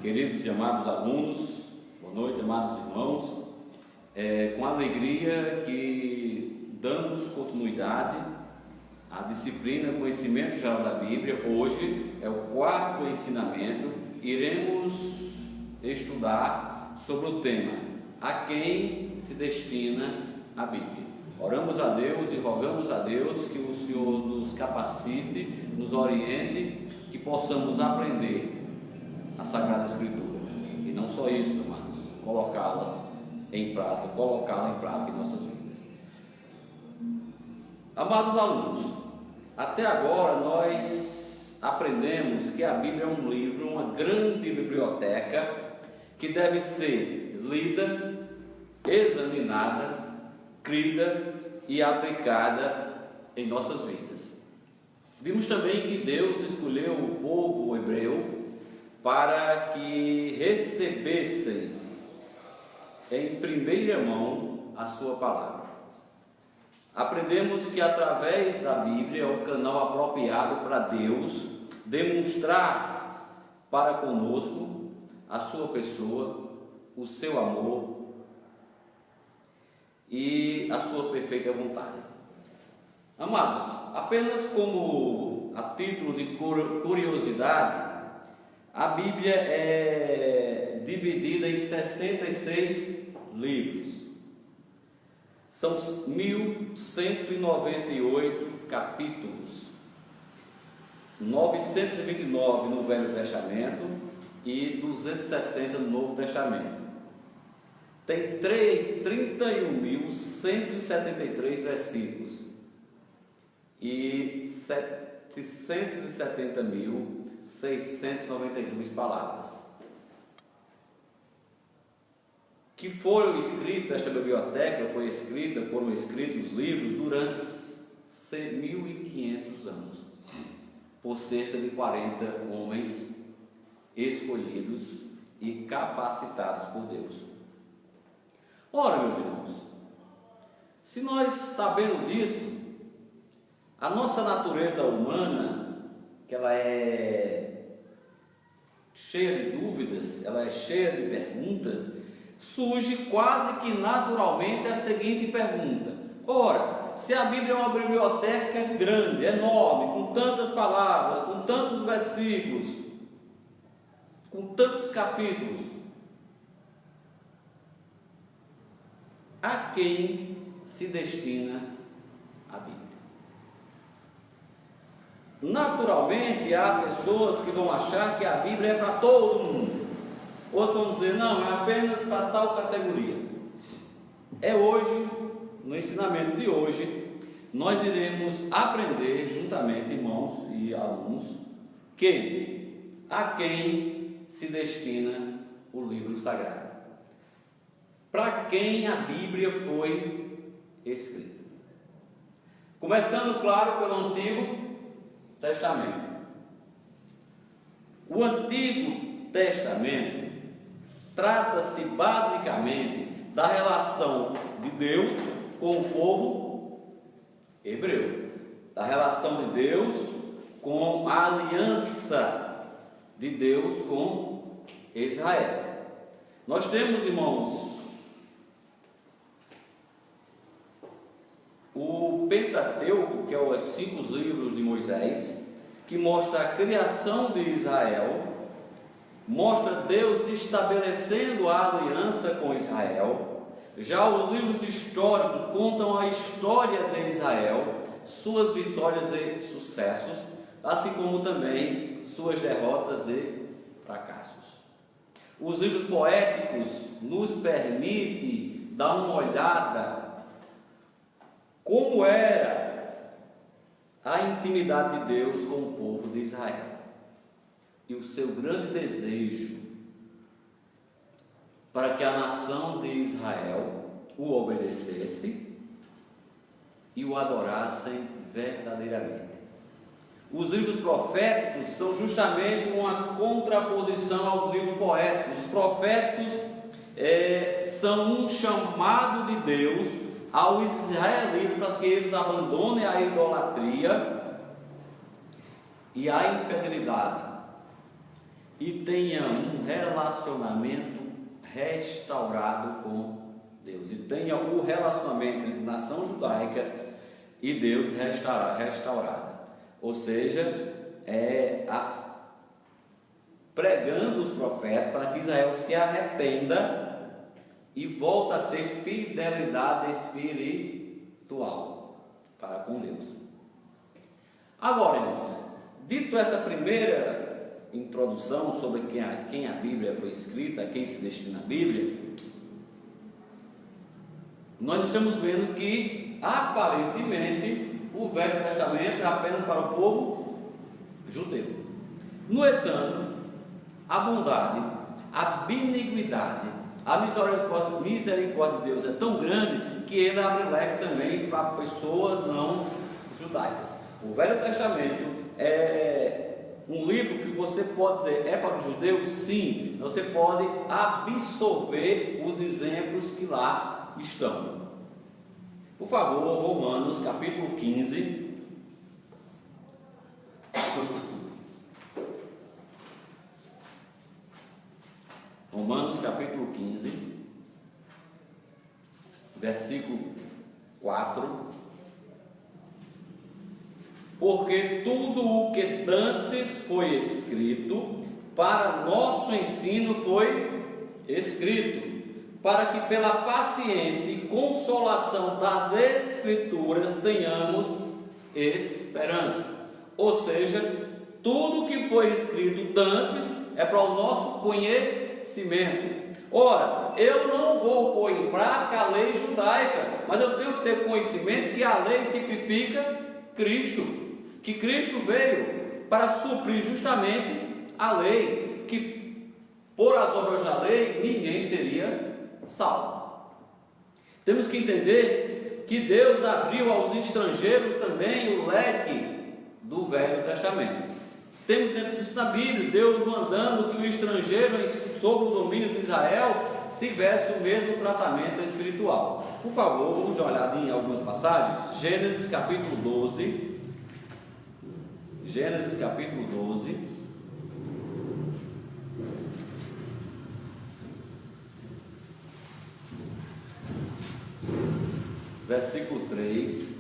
Queridos e amados alunos, boa noite, amados irmãos. Com alegria que damos continuidade à disciplina Conhecimento Geral da Bíblia. Hoje é o quarto ensinamento. Iremos estudar sobre o tema: a quem se destina a Bíblia. Oramos a Deus e rogamos a Deus que o Senhor nos capacite, nos oriente, que possamos aprender a Sagrada Escritura. E não só isso, irmãos, colocá-la em prática em nossas vidas. Amados alunos, até agora nós aprendemos que a Bíblia é um livro, uma grande biblioteca que deve ser lida, examinada, crida e aplicada em nossas vidas. Vimos também que Deus escolheu o povo hebreu para que recebessem em primeira mão a sua palavra. Aprendemos que através da Bíblia é o canal apropriado para Deus demonstrar para conosco a sua pessoa, o seu amor e a sua perfeita vontade. Amados, apenas como a título de curiosidade, a Bíblia é dividida em 66 livros. São 1198 capítulos, 929 no Velho Testamento e 260 no Novo Testamento. Tem 31.173 versículos e 770.692 palavras. Que foram escritas, esta biblioteca foram escritos livros durante 1.500 anos, por cerca de 40 homens escolhidos e capacitados por Deus. Ora, meus irmãos, se nós sabendo disso, a nossa natureza humana, que ela é cheia de dúvidas, ela é cheia de perguntas, surge quase que naturalmente a seguinte pergunta: ora, se a Bíblia é uma biblioteca grande, enorme, com tantas palavras, com tantos versículos, com tantos capítulos, a quem se destina a Bíblia? Naturalmente, há pessoas que vão achar que a Bíblia é para todo mundo. Outros vão dizer, não, é apenas para tal categoria. Hoje, no ensinamento de hoje, nós iremos aprender juntamente, irmãos e alunos, a quem se destina o livro sagrado. Para quem a Bíblia foi escrita. Começando, claro, pelo Antigo Testamento. O Antigo Testamento trata-se basicamente da relação de Deus com o povo hebreu, da relação de Deus com a aliança de Deus com Israel. Nós temos, irmãos, o Pentateuco, que é os 5 livros de Moisés, que mostra a criação de Israel, mostra Deus estabelecendo a aliança com Israel. Já os livros históricos contam a história de Israel, suas vitórias e sucessos, assim como também suas derrotas e fracassos. Os livros poéticos nos permitem dar uma olhada como era a intimidade de Deus com o povo de Israel e o seu grande desejo para que a nação de Israel o obedecesse e o adorassem verdadeiramente. Os livros proféticos são justamente uma contraposição aos livros poéticos. Os proféticos são um chamado de Deus aos israelitas para que eles abandonem a idolatria e a infidelidade e tenha um relacionamento restaurado com Deus, e tenha o relacionamento entre nação judaica e Deus restaurado. Ou seja, pregando os profetas para que Israel se arrependa e volte a ter fidelidade espiritual para com Deus. Agora, irmãos, dito essa primeira introdução sobre quem a Bíblia foi escrita, a quem se destina a Bíblia, nós estamos vendo que aparentemente o Velho Testamento é apenas para o povo judeu. No entanto, a bondade, a benignidade, a misericórdia de Deus é tão grande que ele abre leque também para pessoas não judaicas. O Velho Testamento é um livro que você pode dizer é para os judeus? Sim, você pode absorver os exemplos que lá estão. Por favor, Romanos capítulo 15. Romanos capítulo 15, versículo 4. Porque tudo o que dantes foi escrito, para nosso ensino foi escrito, para que pela paciência e consolação das Escrituras tenhamos esperança. Ou seja, tudo que foi escrito dantes é para o nosso conhecimento. Ora, eu não vou pôr em prática a lei judaica, mas eu tenho que ter conhecimento que a lei tipifica Cristo, que Cristo veio para suprir justamente a lei, que por as obras da lei ninguém seria salvo. Temos que entender que Deus abriu aos estrangeiros também o leque do Velho Testamento. Temos sempre isso na Bíblia, Deus mandando que o estrangeiro sob o domínio de Israel tivesse o mesmo tratamento espiritual. Por favor, vamos dar uma olhada em algumas passagens. Gênesis capítulo 12. Gênesis capítulo 12. Versículo 3.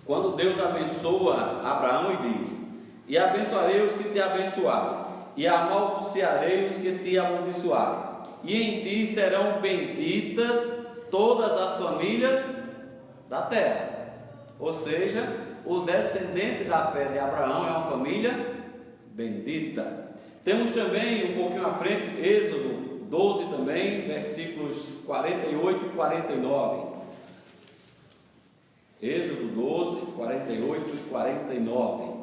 Quando Deus abençoa Abraão e diz: e abençoarei os que te abençoarem, e amaldiçoarei os que te amaldiçoarem, e em ti serão benditas todas as famílias da terra. Ou seja, o descendente da fé de Abraão é uma família bendita. Temos também um pouquinho à frente, Êxodo 12 também, versículos 48 e 49. Êxodo 12, 48 e 49.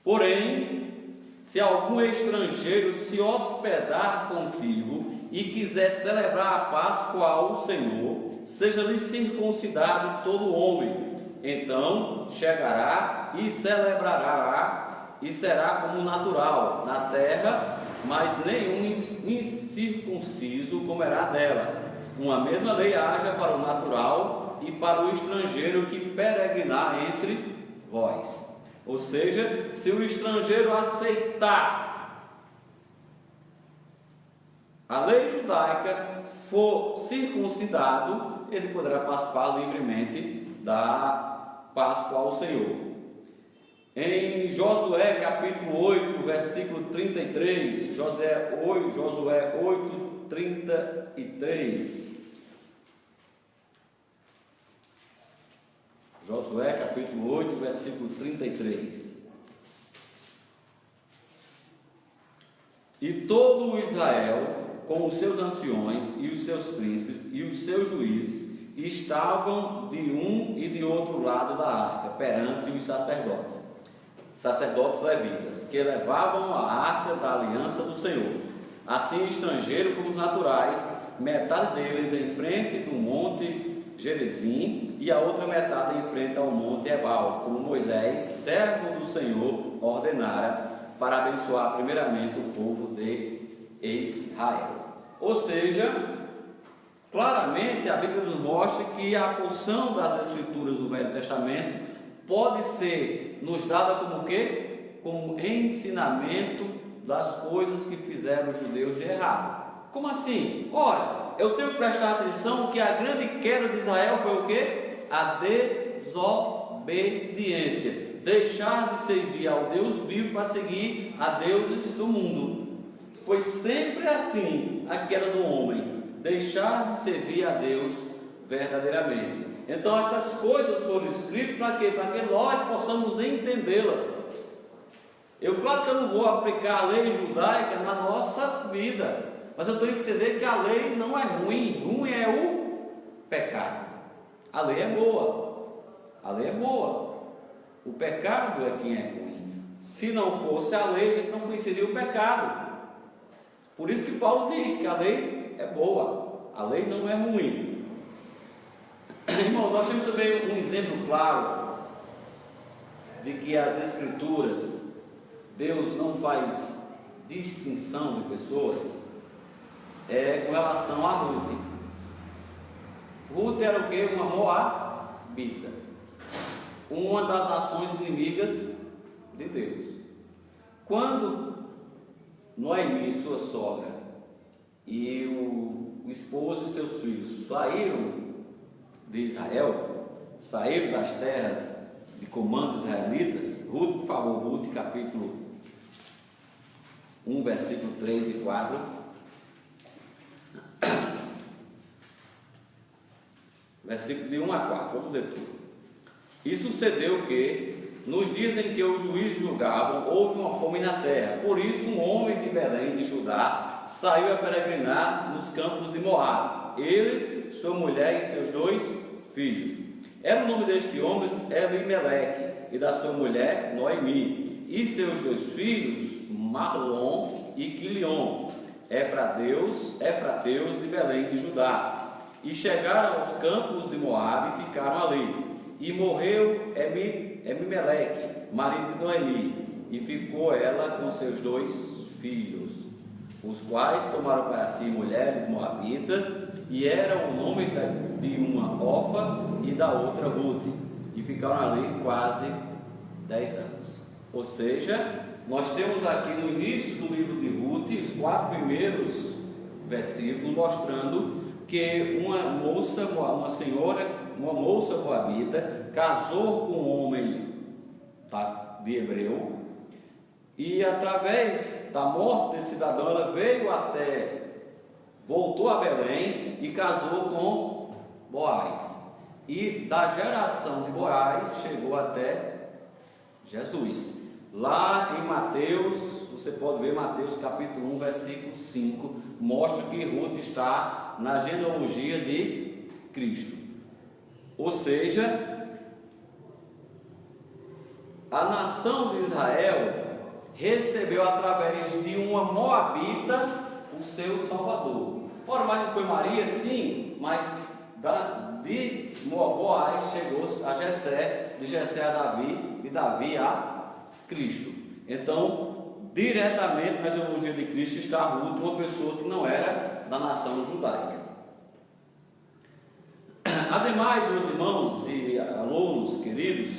Porém, se algum estrangeiro se hospedar contigo e quiser celebrar a Páscoa ao Senhor, seja-lhe circuncidado todo homem. Então chegará e celebrará, e será como natural na terra, mas nenhum incircunciso comerá dela. Uma mesma lei haja para o natural e para o estrangeiro que peregrinar entre vós. Ou seja, se o estrangeiro aceitar a lei judaica, for circuncidado, ele poderá participar livremente da Páscoa ao Senhor. Em Josué capítulo 8, versículo 33, Josué 8, 33. Josué capítulo 8, versículo 33. E todo o Israel, com os seus anciões e os seus príncipes e os seus juízes, estavam de um e de outro lado da arca, perante os sacerdotes levitas, que levavam a arca da aliança do Senhor. Assim, estrangeiro como os naturais, metade deles em frente do monte Gerizim, e a outra metade em frente ao monte Ebal, como Moisés, servo do Senhor, ordenara, para abençoar primeiramente o povo de Israel. Ou seja, claramente a Bíblia nos mostra que a porção das Escrituras do Velho Testamento pode ser nos dada como o quê? Como ensinamento das coisas que fizeram os judeus de errado. Como assim? Ora, eu tenho que prestar atenção que a grande queda de Israel foi o quê? A desobediência. Deixar de servir ao Deus vivo para seguir a deuses do mundo. Foi sempre assim a queda do homem. Deixar de servir a Deus verdadeiramente. Então essas coisas foram escritas para quê? Para que nós possamos entendê-las. Claro que eu não vou aplicar a lei judaica na nossa vida, mas eu tenho que entender que a lei não é ruim. Ruim é o pecado. A lei é boa. A lei é boa. O pecado é quem é ruim. Se não fosse a lei, a gente não conheceria o pecado. Por isso que Paulo diz que a lei é boa. A lei não é ruim. Irmão, nós temos também um exemplo claro de que as Escrituras, Deus não faz distinção de pessoas, com relação a Ruth. Ruth era o que? Uma moabita, uma das nações inimigas de Deus. Quando Noemi, sua sogra, e o esposo e seus filhos saíram de Israel, saíram das terras de comando israelitas, Ruth, por favor, Ruth capítulo 1, versículo 3 e 4. Versículo de 1 a 4, vamos ler tudo. E sucedeu que, nos dias em que os juízes julgavam, houve uma fome na terra. Por isso um homem de Belém de Judá saiu a peregrinar nos campos de Moabe, ele, sua mulher e seus 2 filhos. Era o nome deste homem Elimeleque, e da sua mulher Noemi, e seus 2 filhos Mahlon e Quilion, efrateus de Belém de Judá. E chegaram aos campos de Moabe e ficaram ali. E morreu Elimeleque, marido de Noemi, e ficou ela com seus 2 filhos, os quais tomaram para si mulheres moabitas, e era o nome de uma Orfa e da outra Ruth, e ficaram ali quase 10 anos. Ou seja, nós temos aqui no início do livro de Ruth os 4 primeiros versículos mostrando que uma moça moabita casou com um homem de hebreu, e através da morte desse cidadão ela voltou a Belém e casou com Boaz, e da geração de Boaz chegou até Jesus. Lá em Mateus, você pode ver Mateus capítulo 1, versículo 5, mostra que Ruth está na genealogia de Cristo. Ou seja, a nação de Israel recebeu através de uma moabita o seu Salvador. Ora, mas não foi Maria? Sim, mas de Boaz chegou a Jessé, de Jessé a Davi, de Davi a Cristo. Então, diretamente na genealogia de Cristo está Ruth, uma pessoa que não era da nação judaica. Ademais, meus irmãos e alunos queridos,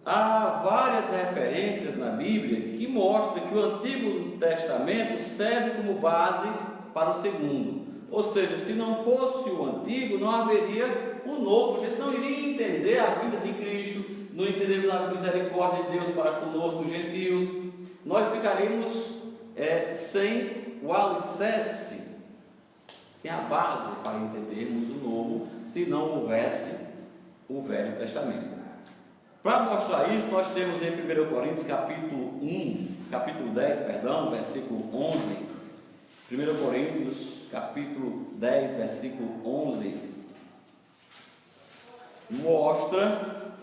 há várias referências na Bíblia que mostram que o Antigo Testamento serve como base para o Segundo. Ou seja, se não fosse o Antigo, não haveria o Novo. A gente não iria entender a vida de Cristo, não entenderíamos a misericórdia de Deus para conosco, os gentios. Nós ficaríamos sem o alicerce, sem a base para entendermos o Novo, se não houvesse o Velho Testamento. Para mostrar isso, nós temos em 1 Coríntios capítulo 10, versículo 11. 1 Coríntios capítulo 10, versículo 11, mostra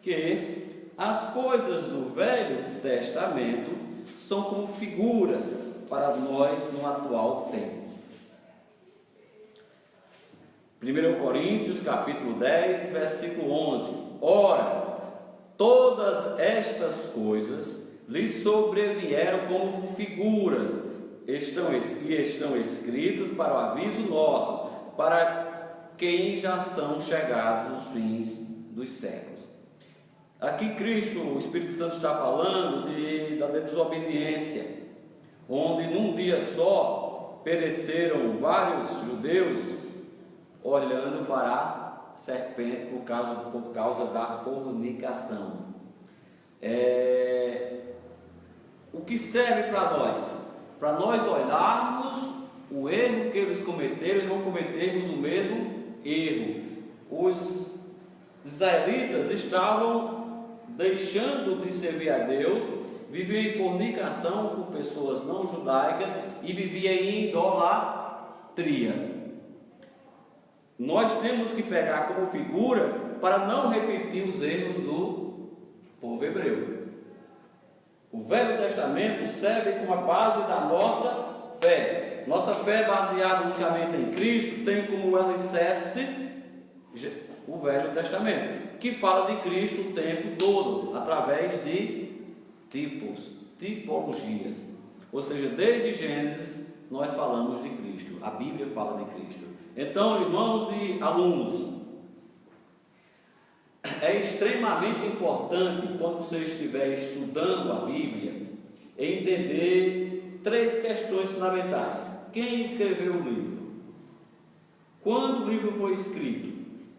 que as coisas do Velho Testamento são como figuras para nós no atual tempo. 1 Coríntios capítulo 10, versículo 11. Ora, todas estas coisas lhes sobrevieram como figuras, estão escritas para o aviso nosso, para quem já são chegados os fins dos séculos. Aqui Cristo, o Espírito Santo está falando da desobediência, onde num dia só pereceram vários judeus olhando para a serpente por causa da fornicação. O que serve para nós? Para nós olharmos o erro que eles cometeram e não cometermos o mesmo erro. Os israelitas estavam deixando de servir a Deus, viviam em fornicação com pessoas não judaicas e viviam em idolatria. Nós temos que pegar como figura para não repetir os erros do povo hebreu. O Velho Testamento serve como a base da nossa fé. Nossa fé baseada unicamente em Cristo tem como alicerce o Velho Testamento, que fala de Cristo o tempo todo, através de tipologias. Ou seja, desde Gênesis nós falamos de Cristo, a Bíblia fala de Cristo. Então, irmãos e alunos, é extremamente importante, quando você estiver estudando a Bíblia, entender 3 questões fundamentais. Quem escreveu o livro? Quando o livro foi escrito?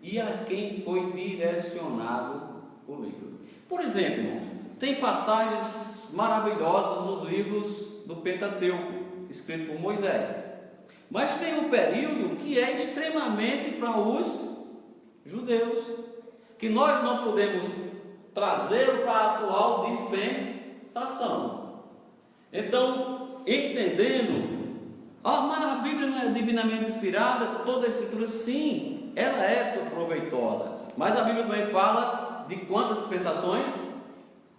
E a quem foi direcionado o livro? Por exemplo, irmãos, tem passagens maravilhosas nos livros do Pentateuco, escrito por Moisés. Mas tem um período que é extremamente para os judeus, que nós não podemos trazê-lo para a atual dispensação. Então, entendendo, mas a Bíblia não é divinamente inspirada, toda a Escritura, sim, ela é proveitosa. Mas a Bíblia também fala de quantas dispensações?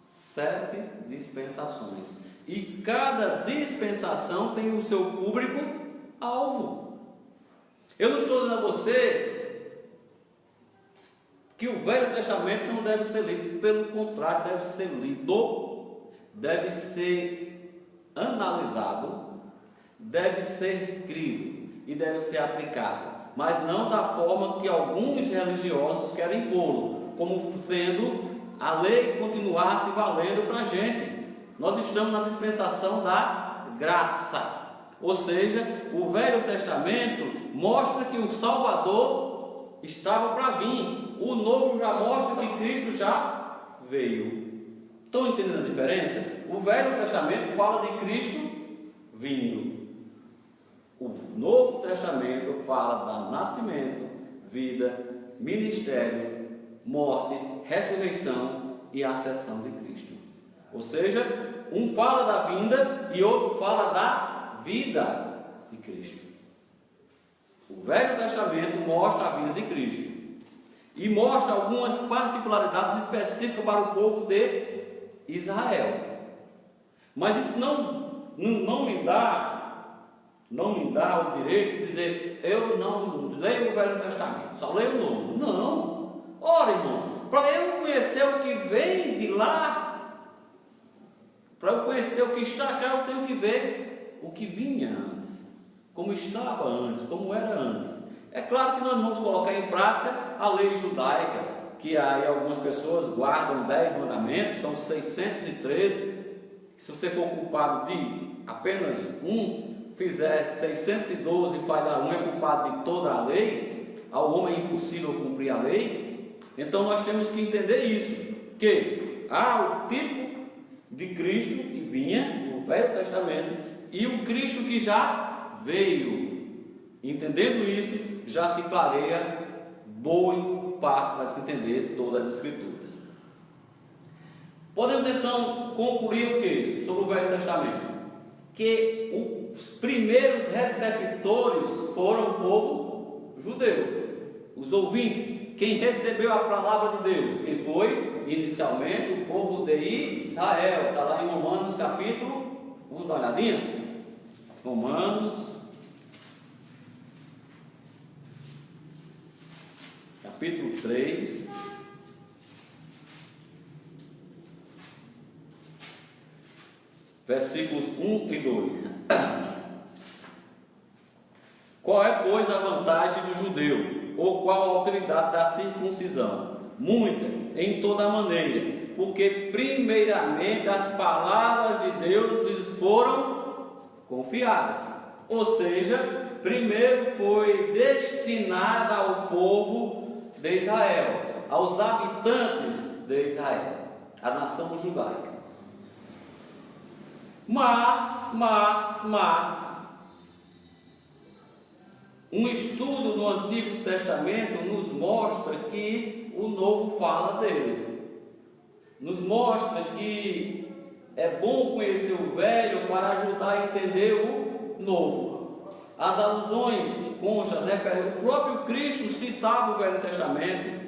7 dispensações. E cada dispensação tem o seu público-alvo. Eu não estou dizendo a você que o Velho Testamento não deve ser lido, pelo contrário, deve ser lido, deve ser analisado, deve ser crido e deve ser aplicado, mas não da forma que alguns religiosos querem pô-lo, como sendo a lei continuar se valendo para a gente. Nós estamos na dispensação da graça, ou seja, o Velho Testamento mostra que o Salvador estava para vir. O Novo já mostra que Cristo já veio. Estão entendendo a diferença? O Velho Testamento fala de Cristo vindo. O Novo Testamento fala do nascimento, vida, ministério, morte, ressurreição e ascensão de Cristo. Ou seja, um fala da vinda e outro fala da vida de Cristo. O Velho Testamento mostra a vinda de Cristo e mostra algumas particularidades específicas para o povo de Israel. Mas isso não me dá o direito de dizer, eu não leio o Velho Testamento, só leio o Novo. Não. Ora, irmãos, para eu conhecer o que vem de lá, para eu conhecer o que está cá, eu tenho que ver o que vinha antes, como estava antes, como era antes. É claro que nós vamos colocar em prática a lei judaica, que aí algumas pessoas guardam 10 mandamentos, são 613. Se você for culpado de apenas um, fizer 612 e falhar um, é culpado de toda a lei. Ao homem é impossível cumprir a lei. Então nós temos que entender isso, que há o tipo de Cristo que vinha no Velho Testamento e o Cristo que já veio. Entendendo isso, já se clareia boa parte para se entender todas as Escrituras. Podemos então concluir o que? Sobre o Velho Testamento? Que os primeiros receptores foram o povo judeu, os ouvintes, quem recebeu a palavra de Deus. Quem foi? Inicialmente o povo de Israel. Está lá em Romanos capítulo, vamos dar uma olhadinha? Romanos capítulo 3, versículos 1 e 2. Qual é, pois, a vantagem do judeu? Ou qual a autoridade da circuncisão? Muita, em toda maneira, Porque primeiramente as palavras de Deus lhes foram confiadas. Ou seja, primeiro foi destinada ao povo de Israel, aos habitantes de Israel, a nação judaica. Mas, um estudo no Antigo Testamento nos mostra que o Novo fala dele. Nos mostra que é bom conhecer o Velho para ajudar a entender o Novo. As alusões conchas referem, o próprio Cristo citava o Velho Testamento.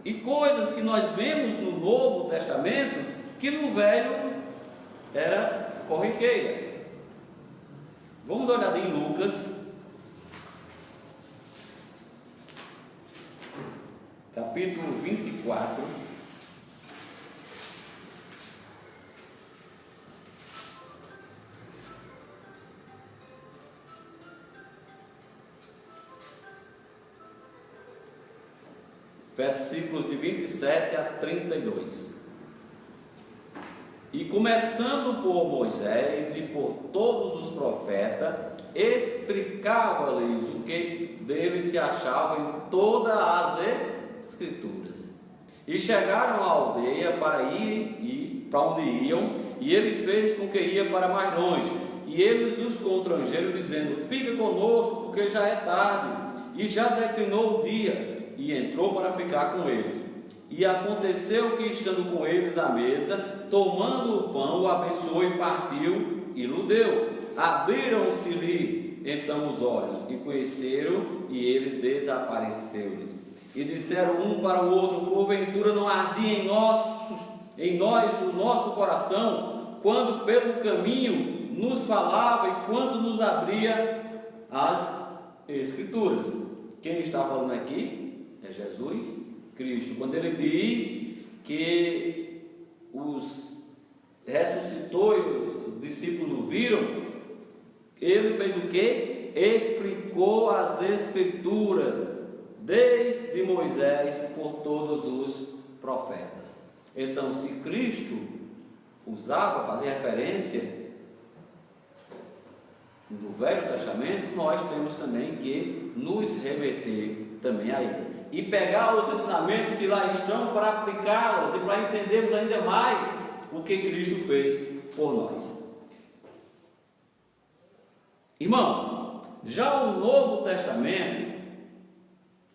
E coisas que nós vemos no Novo Testamento, que no Velho era corriqueira. Vamos dar uma olhada em Lucas, capítulo 24. Versículos de 27 a 32. E começando por Moisés e por todos os profetas, explicava-lhes o que dele se achava em todas as Escrituras. E chegaram à aldeia para onde iam, e ele fez com que ia para mais longe. E eles os constrangeram, dizendo: fica conosco, porque já é tarde, e já declinou o dia. E entrou para ficar com eles. E aconteceu que, estando com eles à mesa, tomando o pão, o abençoou e partiu, e lhe deu. Abriram-se-lhe então os olhos, e conheceram, e ele desapareceu-lhes. E disseram um para o outro: porventura não ardia em nós o nosso coração, quando pelo caminho nos falava e quando nos abria as Escrituras. Quem está falando aqui é Jesus Cristo. Quando ele diz que os ressuscitou e os discípulos viram, ele fez o quê? Explicou as Escrituras, desde Moisés por todos os profetas. Então, se Cristo usava, fazia referência no Velho Testamento, nós temos também que nos remeter também a ele e pegar os ensinamentos que lá estão para aplicá-los e para entendermos ainda mais o que Cristo fez por nós. Irmãos, já o Novo Testamento,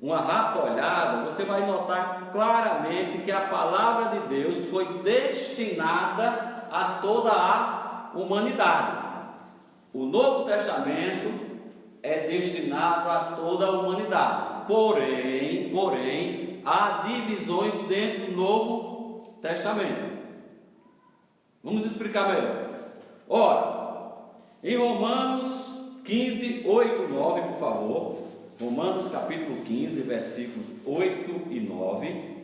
uma rápida olhada, você vai notar claramente que a palavra de Deus foi destinada a toda a humanidade. O Novo Testamento é destinado a toda a humanidade. Porém, há divisões dentro do Novo Testamento. Vamos explicar melhor. Ora, em Romanos 15, 8, 9, por favor. Romanos capítulo 15, versículos 8 e 9.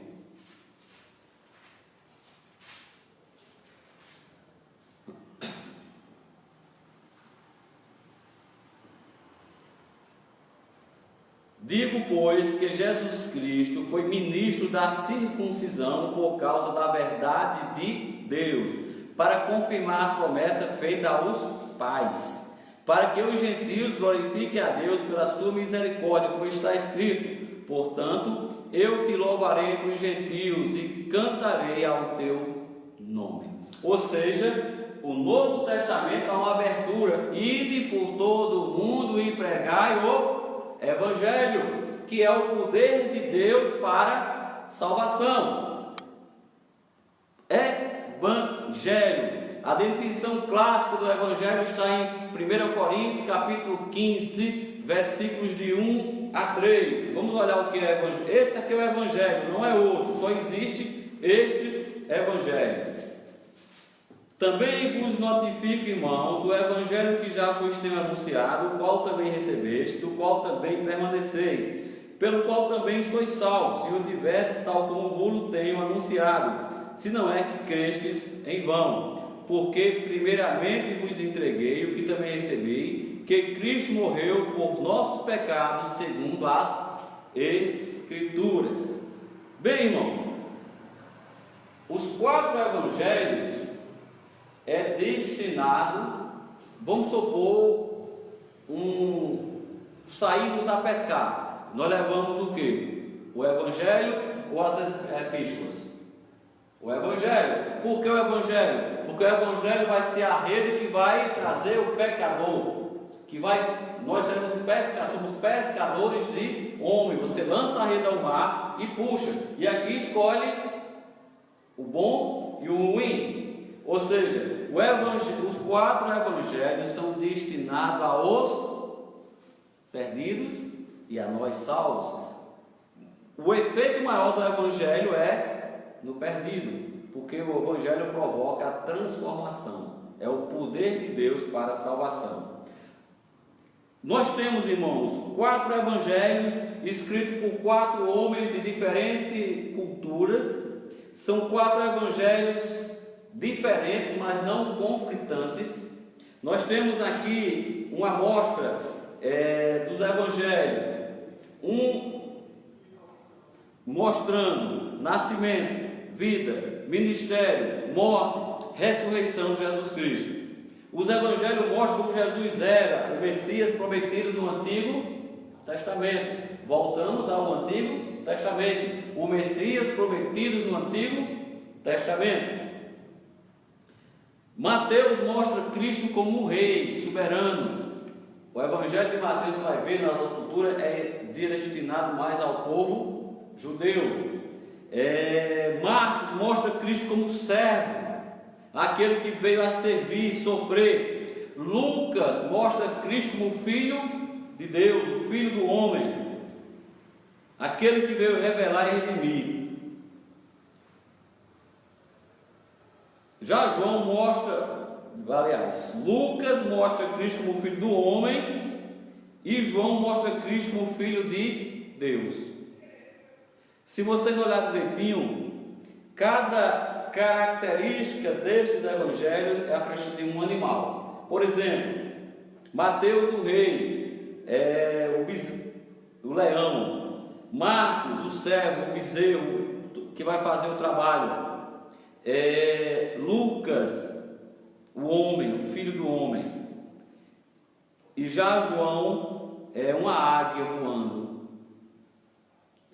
Digo, pois, que Jesus Cristo foi ministro da circuncisão por causa da verdade de Deus, para confirmar as promessas feitas aos pais, para que os gentios glorifiquem a Deus pela sua misericórdia, como está escrito: portanto, eu te louvarei entre os gentios e cantarei ao teu nome. Ou seja, o Novo Testamento é uma abertura: ide por todo o mundo e pregai o Evangelho, que é o poder de Deus para salvação. Evangelho. A definição clássica do Evangelho está em 1 Coríntios capítulo 15, versículos de 1 a 3. Vamos olhar o que é Evangelho. Esse aqui é o Evangelho, não é outro. Só existe este Evangelho. Também vos notifico, irmãos, o Evangelho que já vos tenho anunciado, o qual também recebeste, do qual também permaneceis, pelo qual também sois salvos, se o tiverdes tal como vos tenho anunciado, se não é que crestes em vão. Porque primeiramente vos entreguei o que também recebi, que Cristo morreu por nossos pecados, segundo as Escrituras. Bem, irmãos, Os 4 evangelhos é destinado, vamos supor, saímos a pescar. Nós levamos o quê? O evangelho ou as epístolas? O evangelho. Por que o evangelho? Porque o evangelho vai ser a rede que vai trazer o pecador, nós somos pescadores de homem. Você lança a rede ao mar e puxa, e aqui escolhe o bom e o ruim. Ou seja, os 4 evangelhos são destinados aos perdidos e a nós salvos. O efeito maior do evangelho é no perdido, porque o evangelho provoca a transformação, é o poder de Deus para a salvação. Nós temos, irmãos, 4 evangelhos escritos por 4 homens de diferentes culturas. São 4 evangelhos diferentes, mas não conflitantes. Nós temos aqui uma amostra dos evangelhos, mostrando nascimento, vida, ministério, morte, ressurreição de Jesus Cristo. Os evangelhos mostram como Jesus era o Messias prometido no Antigo Testamento. Voltamos ao Antigo Testamento. O Messias prometido no Antigo Testamento. Mateus mostra Cristo como o Rei soberano. O Evangelho de Mateus, que vai ver na futura, é destinado mais ao povo judeu. Marcos mostra Cristo como servo, aquele que veio a servir e sofrer. Lucas mostra Cristo como Filho de Deus, o Filho do homem, aquele que veio revelar e redimir. Já João Lucas mostra Cristo como Filho do homem e João mostra Cristo como Filho de Deus. Se vocês olharem direitinho, cada característica destes evangelhos é a questão de um animal. Por exemplo, Mateus, o rei, o leão. Marcos, o servo, o bezerro, que vai fazer o trabalho. Lucas, o homem, o filho do homem. E já João é uma águia voando.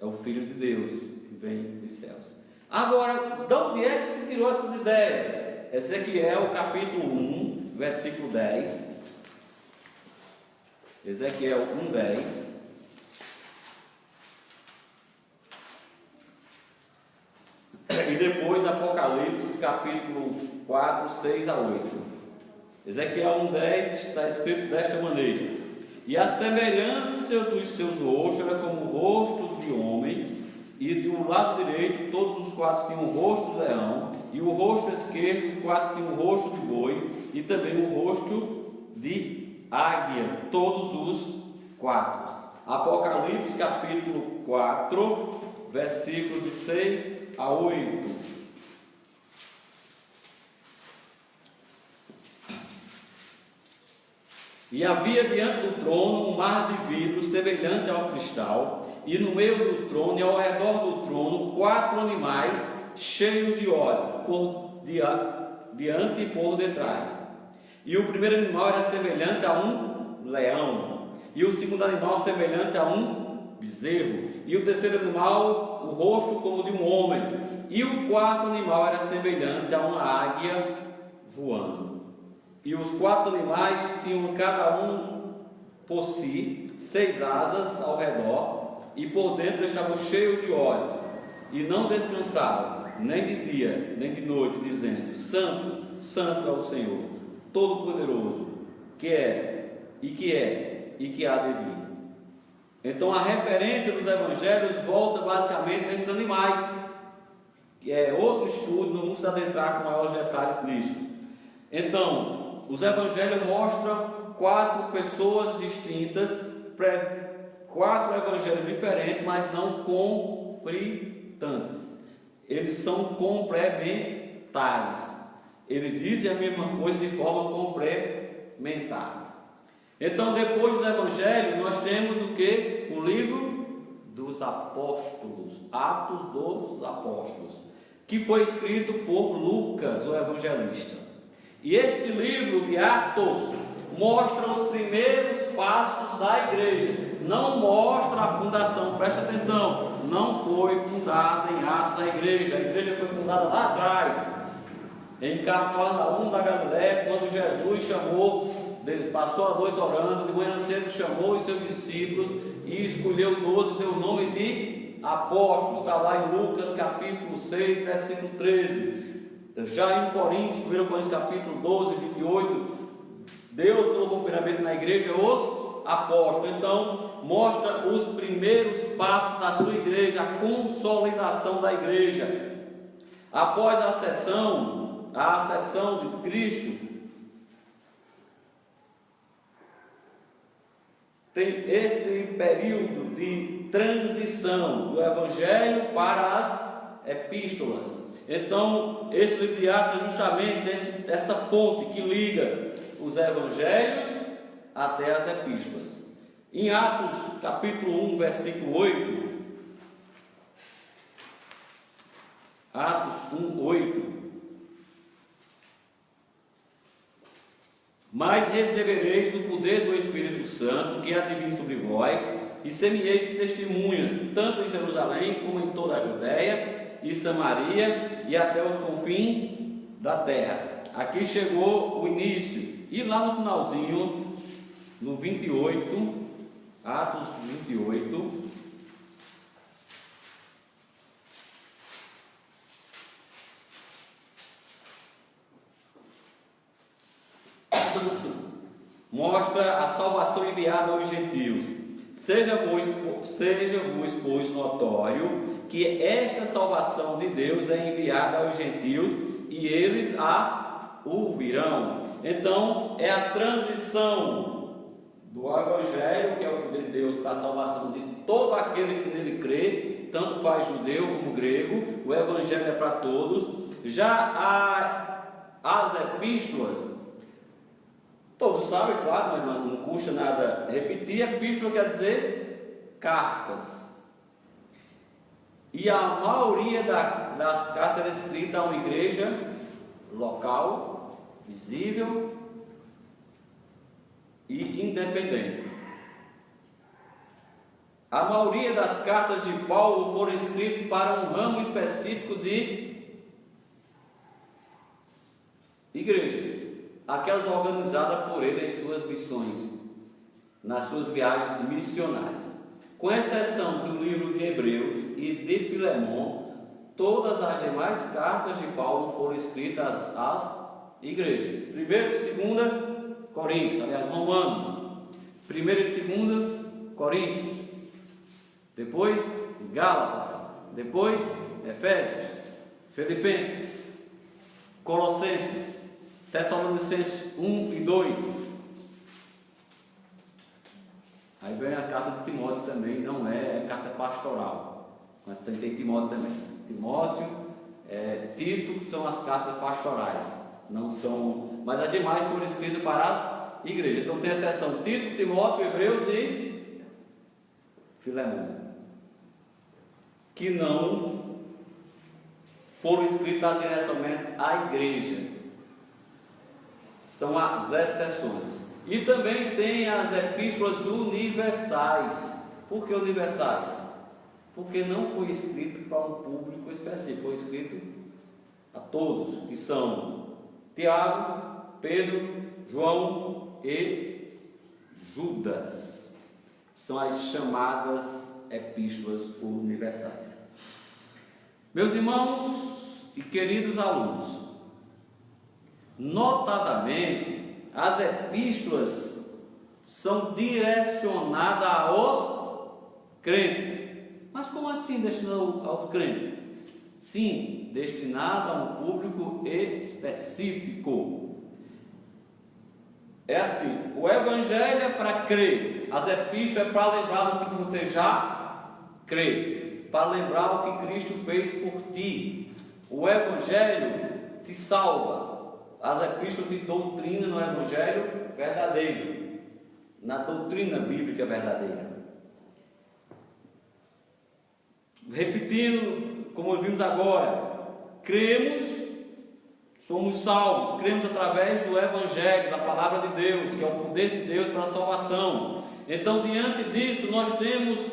É o Filho de Deus que vem dos céus. Agora, de onde é que se tirou essas ideias? Ezequiel capítulo 1, versículo 10. Ezequiel 1, 10. E depois Apocalipse capítulo 4, 6 a 8. Ezequiel 1, 10 está escrito desta maneira: e a semelhança dos seus rostos era como o rosto de homem, e do lado direito todos os 4 tinham o rosto de leão, e o rosto esquerdo os 4 tinham o rosto de boi, e também o rosto de águia, todos os 4. Apocalipse capítulo 4, versículo de 6 a 8. E havia diante do trono um mar de vidro semelhante ao cristal, e no meio do trono e ao redor do trono 4 animais cheios de olhos, por diante e por detrás. E o primeiro animal era semelhante a um leão, e o segundo animal semelhante a um bezerro, e o terceiro animal o rosto como de um homem, e o quarto animal era semelhante a uma águia voando. E os 4 animais tinham cada um por si 6 asas ao redor, e por dentro estavam cheios de olhos, e não descansavam, nem de dia, nem de noite, dizendo: Santo, Santo é o Senhor, Todo-Poderoso, que é, e que há de vir. Então a referência dos evangelhos volta basicamente a esses animais, que é outro estudo, não vamos adentrar com maiores detalhes nisso. Então, os evangelhos mostram 4 pessoas distintas, 4 evangelhos diferentes, mas não conflitantes. Eles são complementares. Eles dizem a mesma coisa de forma complementar. Então, depois dos evangelhos, nós temos o que? O livro dos apóstolos, Atos dos Apóstolos. que foi escrito por Lucas, o evangelista. E este livro de Atos mostra os primeiros passos da igreja, não mostra a fundação, preste atenção, não foi fundada em Atos a igreja foi fundada lá atrás, em Cafarnaum da Galiléia, quando Jesus chamou, passou a noite orando, de manhã cedo chamou os seus discípulos e escolheu 12, deu o nome de apóstolos, está lá em Lucas capítulo 6, versículo 13. Já em Coríntios, 1 Coríntios capítulo 12, 28, Deus colocou primeiramente na igreja os apóstolos. Então, mostra os primeiros passos da sua igreja, a consolidação da igreja. Após a ascensão de Cristo, tem este período de transição do Evangelho para as epístolas. Então, esse livro de Atos é justamente essa ponte que liga os Evangelhos até as epístolas. Em Atos capítulo 1, versículo 8, Atos 1, 8: mas recebereis o poder do Espírito Santo, que há de vir sobre vós, e semeeis testemunhas, tanto em Jerusalém como em toda a Judéia e Samaria e até os confins da terra. Aqui chegou o início. E lá no finalzinho, no 28, Atos 28, mostra a salvação enviada aos gentios. Seja-vos, pois, notório que esta salvação de Deus é enviada aos gentios e eles a ouvirão. Então, é a transição do Evangelho, que é o poder de Deus, para a salvação de todo aquele que nele crê, tanto faz judeu como grego. O Evangelho é para todos. Já as epístolas, todos sabem, claro, mas não custa nada repetir. Epístola quer dizer cartas. E a maioria das cartas é escrita a uma igreja local, visível e independente. A maioria das cartas de Paulo foram escritas para um ramo específico de igrejas, aquelas organizadas por ele em suas missões, nas suas viagens missionárias. Com exceção do livro de Hebreus e de Filemão, todas as demais cartas de Paulo foram escritas às igrejas. 1 e 2 Coríntios, aliás, Romanos. 1 e 2 Coríntios. Depois Gálatas. Depois Efésios, Filipenses, Colossenses, Tessalonicenses 1 e 2. Aí vem a carta de Timóteo também, não é carta pastoral, mas tem Timóteo também. Timóteo, Tito são as cartas pastorais, não são, mas as demais foram escritas para as igrejas. Então tem a seção Tito, Timóteo, Hebreus e Filemão, que não foram escritas diretamente à igreja, são as exceções. E também tem as epístolas universais. Por que universais? Porque não foi escrito para um público específico, foi escrito a todos, que são Tiago, Pedro, João e Judas. São as chamadas epístolas universais. Meus irmãos e queridos alunos, notadamente, as epístolas são direcionadas aos crentes. Mas como assim destinado aos crentes? Sim, destinado a um público específico. É assim, o Evangelho é para crer, as epístolas é para lembrar do que você já crê, para lembrar o que Cristo fez por ti. O Evangelho te salva. As epístolas de doutrina no Evangelho verdadeiro, na doutrina bíblica verdadeira. Repetindo, como vimos agora, cremos, somos salvos, cremos através do Evangelho, da Palavra de Deus, que é o poder de Deus para a salvação. Então, diante disso, nós temos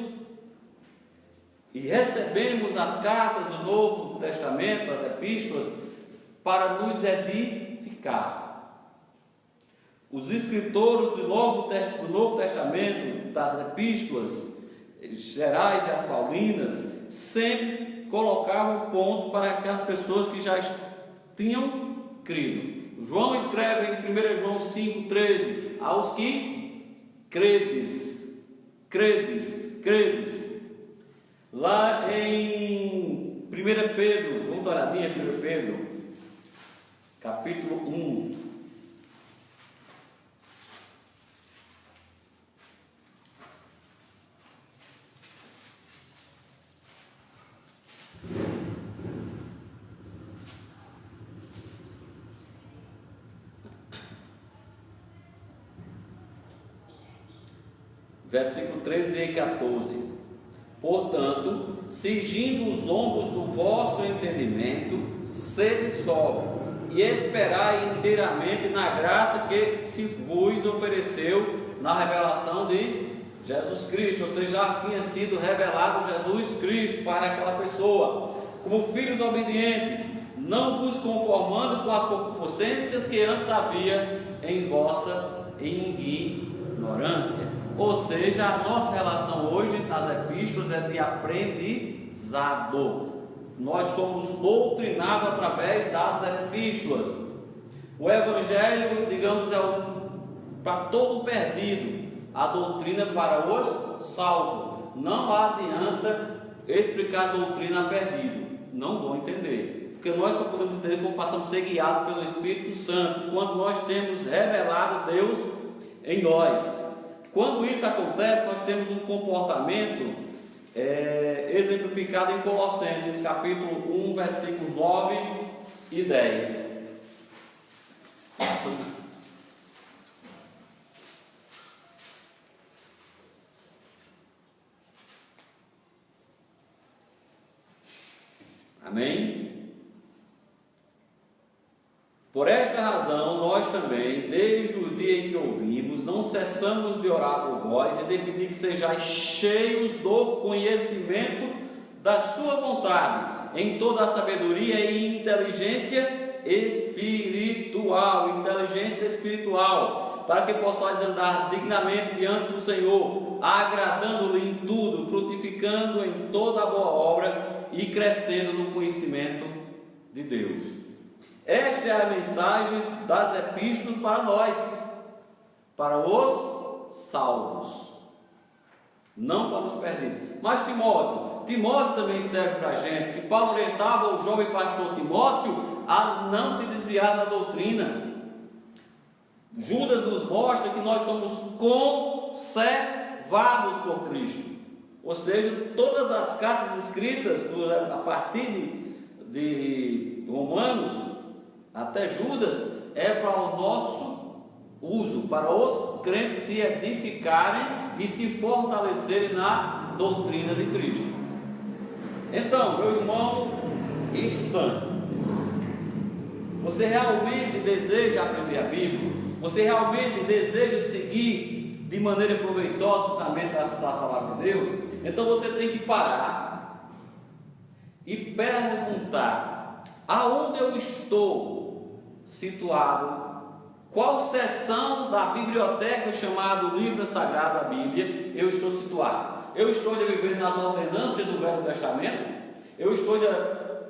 e recebemos as cartas do Novo Testamento, as epístolas, para nos edificar. Os escritores do Novo Testamento, das epístolas gerais e as paulinas, sempre colocavam ponto para aquelas pessoas que já tinham crido. João escreve em 1 João 5,13: aos que credes. Lá em 1 Pedro, vamos dar uma olhadinha, 1 Pedro, capítulo 1. Versículo 13 e 14. Portanto, cingindo os lombos do vosso entendimento, sede sóbrio, e esperai inteiramente na graça que se vos ofereceu na revelação de Jesus Cristo. Ou seja, já tinha sido revelado Jesus Cristo para aquela pessoa, como filhos obedientes, não vos conformando com as concupiscências que antes havia em vossa ignorância. Ou seja, a nossa relação hoje nas epístolas é de aprendizado. Nós somos doutrinados através das epístolas. O Evangelho, digamos, é para todo perdido, a doutrina para os salvos. Não adianta explicar a doutrina a perdido, não vão entender, porque nós só podemos entender quando passamos a ser guiados pelo Espírito Santo, quando nós temos revelado Deus em nós. Quando isso acontece, nós temos um comportamento exemplificado em Colossenses, capítulo 1, versículos 9 e 10. Amém? Por esta razão, nós também, desde o dia em que ouvimos, não cessamos de orar por vós e de pedir que sejais cheios do conhecimento da sua vontade, em toda a sabedoria e inteligência espiritual, para que possais andar dignamente diante do Senhor, agradando-lhe em tudo, frutificando em toda a boa obra e crescendo no conhecimento de Deus. Esta é a mensagem das epístolas para nós, para os salvos, não para os perdidos. Mas Timóteo também serve para a gente, que Paulo orientava o jovem pastor Timóteo a não se desviar da doutrina. Judas nos mostra que nós somos conservados por Cristo, ou seja, todas as cartas escritas a partir de Romanos até Judas é para o nosso uso, para os crentes se edificarem e se fortalecerem na doutrina de Cristo. Então, meu irmão estudante, você realmente deseja aprender a Bíblia? Você realmente deseja seguir de maneira proveitosa o ensinamento da palavra de Deus? Então você tem que parar e perguntar: aonde eu estou situado? Qual seção da biblioteca chamada Livro Sagrado da Bíblia eu estou situado? Eu estou vivendo nas ordenanças do Velho Testamento? Eu estou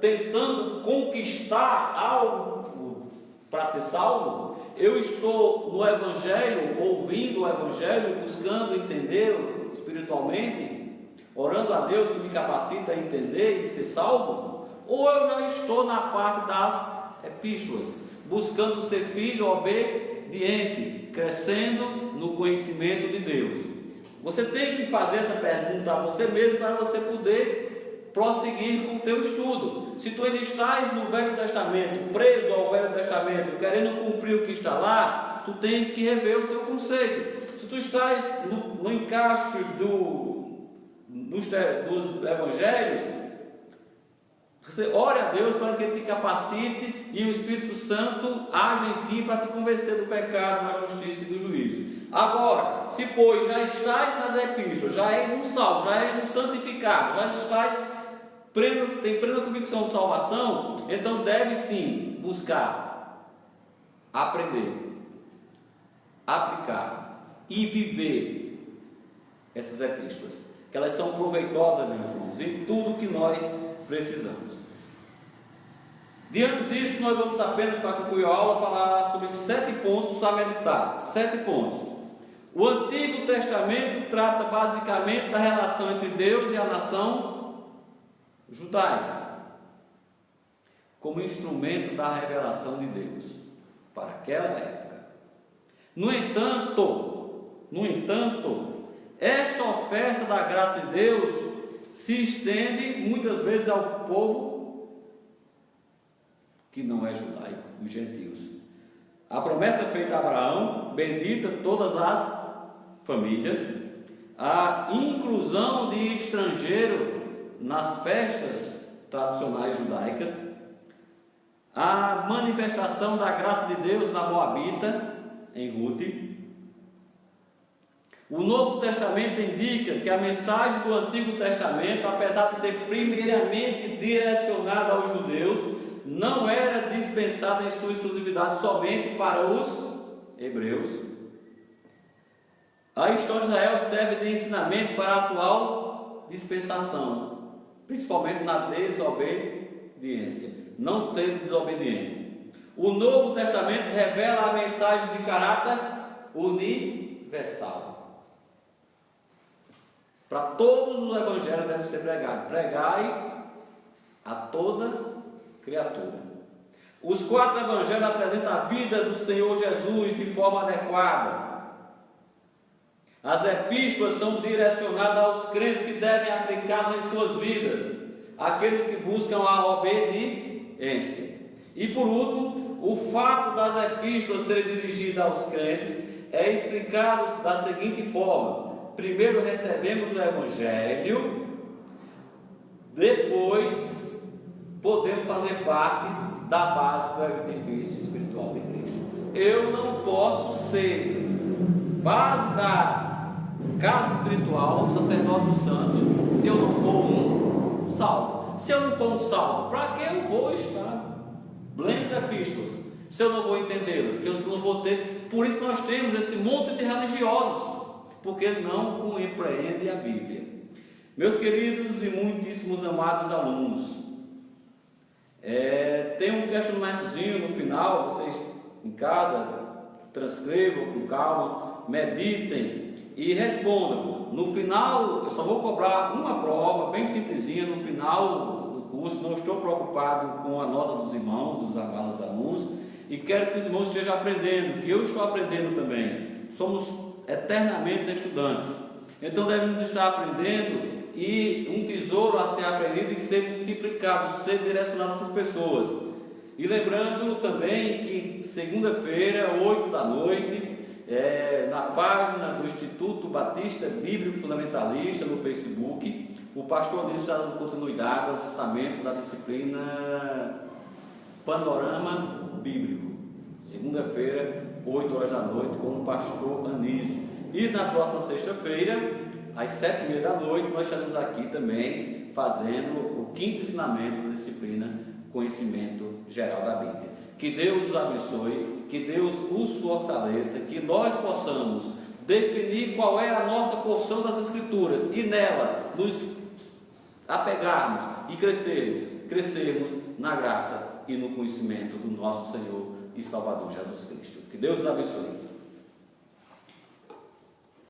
tentando conquistar algo para ser salvo? Eu estou no Evangelho, ouvindo o Evangelho, buscando entender espiritualmente, orando a Deus que me capacita a entender e ser salvo? Ou eu já estou na parte das epístolas, buscando ser filho obediente, crescendo no conhecimento de Deus? Você tem que fazer essa pergunta a você mesmo para você poder prosseguir com o teu estudo. Se tu ainda estás no Velho Testamento, preso ao Velho Testamento, querendo cumprir o que está lá, tu tens que rever o teu conceito. Se tu estás no encaixe dos evangelhos, Você ore a Deus para que Ele te capacite e o Espírito Santo age em ti para te convencer do pecado, da justiça e do juízo. Agora, se pois já estás nas epístolas, já és um salvo, já és um santificado, já estás tem plena convicção de salvação, então deve sim buscar, aprender, aplicar e viver essas epístolas, que elas são proveitosas, meus irmãos, em tudo que nós precisamos. Diante disso, nós vamos apenas, para concluir a aula, falar sobre 7 pontos a meditar. 7 pontos. O Antigo Testamento trata basicamente da relação entre Deus e a nação judaica, como instrumento da revelação de Deus para aquela época. No entanto, esta oferta da graça de Deus se estende muitas vezes ao povo que não é judaico, os gentios. A promessa feita a Abraão, bendita todas as famílias, a inclusão de estrangeiro nas festas tradicionais judaicas, a manifestação da graça de Deus na Moabita, em Ruth. O Novo Testamento indica que a mensagem do Antigo Testamento, apesar de ser primeiramente direcionada aos judeus, não era dispensada em sua exclusividade somente para os hebreus. A história de Israel serve de ensinamento para a atual dispensação, principalmente na desobediência. Não ser desobediente. O Novo Testamento revela a mensagem de caráter universal. Para todos os evangelhos deve ser pregado. Pregai a toda criatura. Os 4 evangelhos apresentam a vida do Senhor Jesus de forma adequada. As epístolas são direcionadas aos crentes que devem aplicá-las em suas vidas, aqueles que buscam a obediência. E por último, o fato das epístolas serem dirigidas aos crentes é explicado da seguinte forma: primeiro recebemos o evangelho, depois podemos fazer parte da base do edifício espiritual de Cristo. Eu não posso ser base da casa espiritual, sacerdote santo, se eu não for um salvo. Se eu não for um salvo, para que eu vou estar lendo epístolas? Se eu não vou entendê-las, que eu não vou ter. Por isso nós temos esse monte de religiosos, porque não compreendem a Bíblia. Meus queridos e muitíssimos amados alunos, tem um questionamentozinho no final, vocês em casa transcrevam com calma, meditem e respondam. No final, eu só vou cobrar uma prova bem simplesinha no final do curso. Não estou preocupado com a nota dos irmãos, dos amados alunos, e quero que os irmãos estejam aprendendo, que eu estou aprendendo também. Somos eternamente estudantes, então devemos estar aprendendo, e um tesouro a ser aprendido e ser multiplicado, ser direcionado a outras pessoas. E lembrando também que segunda-feira, 8 da noite, na página do Instituto Batista Bíblico Fundamentalista no Facebook, o pastor Anísio está dando continuidade aos estamentos da disciplina Panorama Bíblico. Segunda-feira, 8 horas da noite, com o pastor Anísio. E na próxima sexta-feira, às 7h30 da noite, nós estaremos aqui também fazendo o 5º ensinamento da disciplina Conhecimento Geral da Bíblia. Que Deus os abençoe, que Deus os fortaleça, que nós possamos definir qual é a nossa porção das Escrituras e nela nos apegarmos e crescermos na graça e no conhecimento do nosso Senhor e Salvador Jesus Cristo. Que Deus os abençoe.